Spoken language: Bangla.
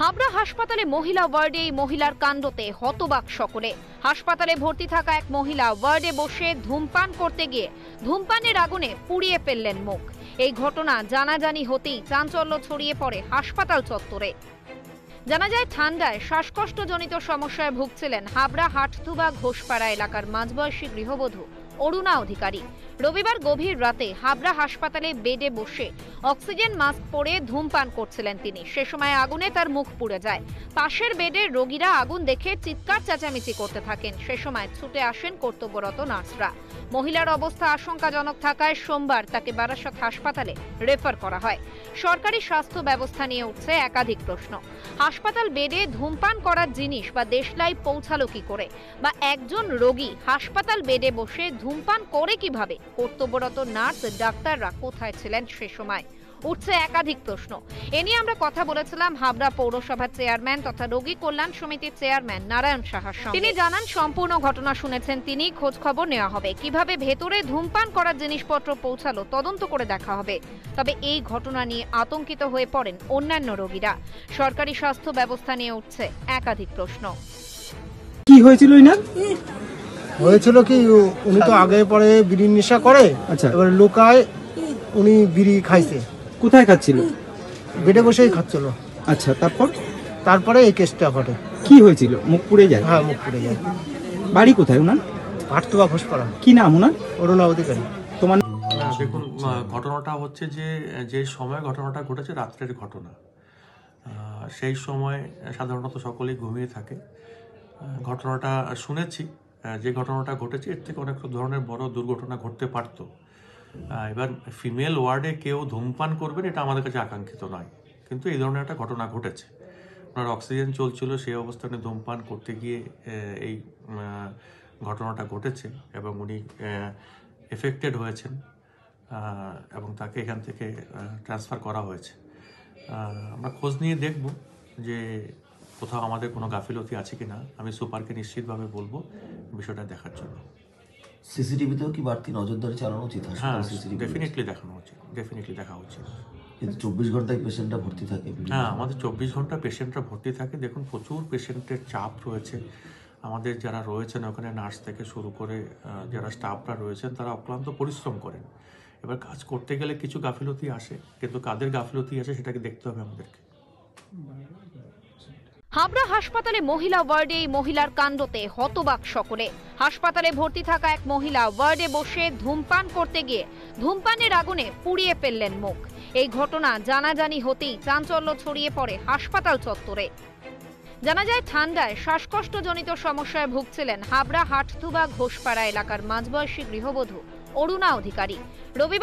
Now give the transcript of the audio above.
হাবড়া হাসপাতালে মহিলা ওয়ার্ডে এই মহিলার কাণ্ডতে হতবাক সকলে। হাসপাতালে ভর্তি থাকা এক মহিলা ওয়ার্ডে বসে ধূমপান করতে গিয়ে ধূমপানের আগুনে পুড়িয়ে ফেললেন মুখ। এই ঘটনা জানাজানি হতেই চাঞ্চল্য ছড়িয়ে পড়ে হাসপাতাল চত্বরে। জানা যায়, ঠান্ডায় শ্বাসকষ্টজনিত সমস্যায় ভুগছিলেন হাবড়া হাটথুবা ঘোষপাড়া এলাকার মাঝবয়সী গৃহবধূ অরুণা অধিকারী। রবিবার গভীর রাতে হাবড়া হাসপাতালে বেডে বসে অক্সিজেন মাস্ক পরে ধূমপান করছিলেন তিনি। সে সময় আগুনে তার মুখ পুড়ে যায়। পাশের বেডের রোগীরা আগুন দেখে চিৎকার চেঁচামেচি করতে থাকেন। সে সময় ছুটে আসেন কর্তব্যরত নার্সরা। মহিলার অবস্থা আশঙ্কাজনক থাকায় সোমবার তাকে বারাসত হাসপাতালে রেফার করা হয়। সরকারি স্বাস্থ্য ব্যবস্থা নিয়ে উঠছে একাধিক প্রশ্ন। হাসপাতাল বেডে ধূমপান করার জিনিস বা দেশলাই পৌঁছালো কি করে, বা একজন রোগী হাসপাতাল বেডে বসে ধূমপান করে কিভাবে? কর্তব্যরত নার্স ডাক্তাররা কোথায় ছিলেন সে সময়? উঠছে একাধিক প্রশ্ন। এ নিয়ে আমরা কথা বলেছিলাম হাবড়া পৌরসভার চেয়ারম্যান তথা রোগী কল্যাণ সমিতির চেয়ারম্যান নারায়ণ সাহার সঙ্গে। তিনি জানান, সম্পূর্ণ ঘটনা শুনেছেন তিনি, খোঁজ খবর নেওয়া হবে, কিভাবে ভেতরে ধূমপান করার জিনিসপত্র পৌঁছালো তদন্ত করে দেখা হবে। তবে এই ঘটনা নিয়ে আতঙ্কিত হয়ে পড়েন অন্যান্য রোগীরা। সরকারি স্বাস্থ্য ব্যবস্থা নিয়ে উঠছে একাধিক প্রশ্ন। কি হয়েছিল না? হয়েছিল কি, উনি তো আগে পরে বিড়ি নেশা করে। আচ্ছা, এবার লোকায় উনি বিড়ি খাইছে। কোথায় খাচ্ছিল? বেডে বসেই খাচ্ছিল। আচ্ছা, তারপরে এই কেসটা ঘটে। কি হয়েছিল? মুখ পুড়ে যায়? হ্যাঁ, মুখ পুড়ে যায়। বাড়ি কোথায় ওনার? হাটথুবা ঘোষপাড়া। কি নাম ওনার? অরুণা অধিকারী। তোমার? দেখুন, ঘটনাটা হচ্ছে যে সময় ঘটনাটা ঘটেছে রাত্রের ঘটনা। সেই সময় সাধারণত সকলেই ঘুমিয়ে থাকে। ঘটনাটা শুনেছি, যে ঘটনাটা ঘটেছে এর থেকে অনেক ধরনের বড় দুর্ঘটনা ঘটতে পারত। এবার ফিমেল ওয়ার্ডে কেউ ধূমপান করবেন এটা আমাদের কাছে আকাঙ্ক্ষিত নয়, কিন্তু এই ধরনের একটা ঘটনা ঘটেছে। ওনার অক্সিজেন চলছিল, সেই অবস্থানে ধূমপান করতে গিয়ে এই ঘটনাটা ঘটেছে এবং উনি এফেক্টেড হয়েছেন এবং তাকে এখান থেকে ট্রান্সফার করা হয়েছে। আমরা খোঁজ নিয়ে দেখব যে কোথাও আমাদের কোনো গাফিলতি আছে কিনা। আমি সুপারকে নিশ্চিতভাবে বলবো বিষয়টা দেখার জন্য। সিসিটিভিতেও কি বাড়তি নজরদারি চালানো উচিত? হ্যাঁ, ডেফিনেটলি দেখানো উচিত, ডেফিনেটলি দেখা উচিত। কিন্তু 24 ঘন্টায় পেশেন্টরা ভর্তি থাকে। হ্যাঁ, আমাদের 24 ঘন্টা পেশেন্টরা ভর্তি থাকে। দেখুন, প্রচুর পেশেন্টের চাপ রয়েছে। আমাদের যারা রয়েছেন ওখানে, নার্স থেকে শুরু করে যারা স্টাফরা রয়েছেন, তারা অক্লান্ত পরিশ্রম করেন। এবার কাজ করতে গেলে কিছু গাফিলতি আসে, কিন্তু কাদের গাফিলতি আসে সেটাকে দেখতে হবে আমাদেরকে। হাবড়া হাসপাতালে মহিলা ওয়ার্ডে এই মহিলার কাণ্ডতে হতবাক সকলে। হাসপাতালে ভর্তি থাকা এক মহিলা ওয়ার্ডে বসে ধূমপান করতে গিয়ে ধূমপানের আগুনে পুড়িয়ে ফেললেন মুখ। এই ঘটনা জানাজানি হতেই চাঞ্চল্য ছড়িয়ে পড়ে হাসপাতাল চত্বরে। জানা যায়, ঠান্ডায় শ্বাসকষ্টজনিত সমস্যায় ভুগছিলেন হাবড়া হাটথুবা ঘোষপাড়া এলাকার মাঝবয়সী গৃহবধূ অরুণা অধিকারী। রবিবার